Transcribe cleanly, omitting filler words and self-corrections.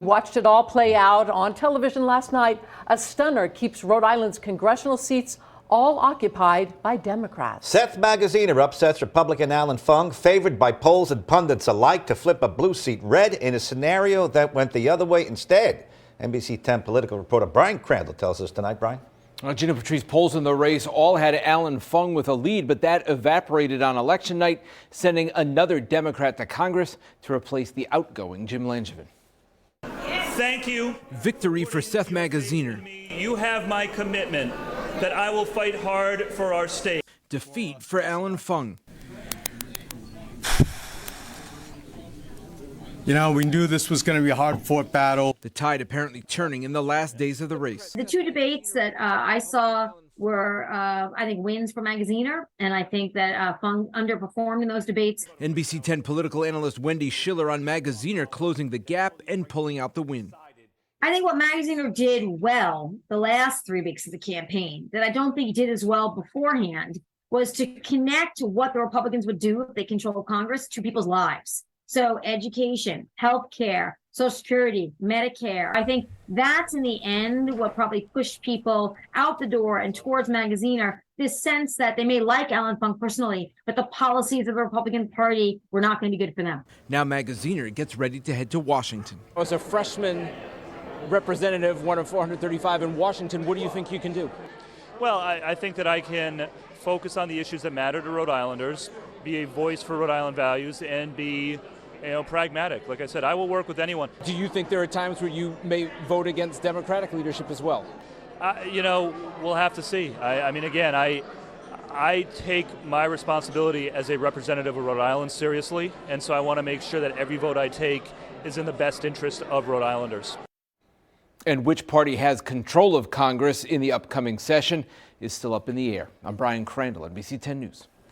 Watched it all play out on television last night. A stunner keeps Rhode Island's congressional seats all occupied by Democrats. Seth Magaziner upsets Republican Allan Fung, favored by polls and pundits alike to flip a blue seat red in a scenario that went the other way instead. NBC 10 political reporter Brian Crandall tells us tonight. Brian? Gina Patrice, polls in the race all had Allan Fung with a lead, but that evaporated on election night, sending another Democrat to Congress to replace the outgoing Jim Langevin. Thank you. Victory for Seth Magaziner. You have my commitment that I will fight hard for our state. Defeat for Allan Fung. You know, we knew this was going to be a hard-fought battle. The tide apparently turning in the last days of the race. The two debates that I saw were, I think, wins for Magaziner, and I think that Fung underperformed in those debates. NBC 10 political analyst Wendy Schiller on Magaziner closing the gap and pulling out the win. I think what Magaziner did well the last 3 weeks of the campaign, that I don't think he did as well beforehand, was to connect what the Republicans would do if they control Congress to people's lives. So education, health care, Social Security, Medicare. I think that's in the end what probably pushed people out the door and towards Magaziner, this sense that they may like Allan Fung personally, but the policies of the Republican Party were not going to be good for them. Now Magaziner gets ready to head to Washington. As a freshman representative, one of 435 in Washington, what do you think you can do? Well, I think that I can focus on the issues that matter to Rhode Islanders, be a voice for Rhode Island values, and be pragmatic. Like I said, I will work with anyone. Do you think there are times where you may vote against Democratic leadership as well? We'll have to see. I mean, again, I take my responsibility as a representative of Rhode Island seriously, and so I want to make sure that every vote I take is in the best interest of Rhode Islanders. And which party has control of Congress in the upcoming session is still up in the air. I'm Brian Crandall, NBC 10 News.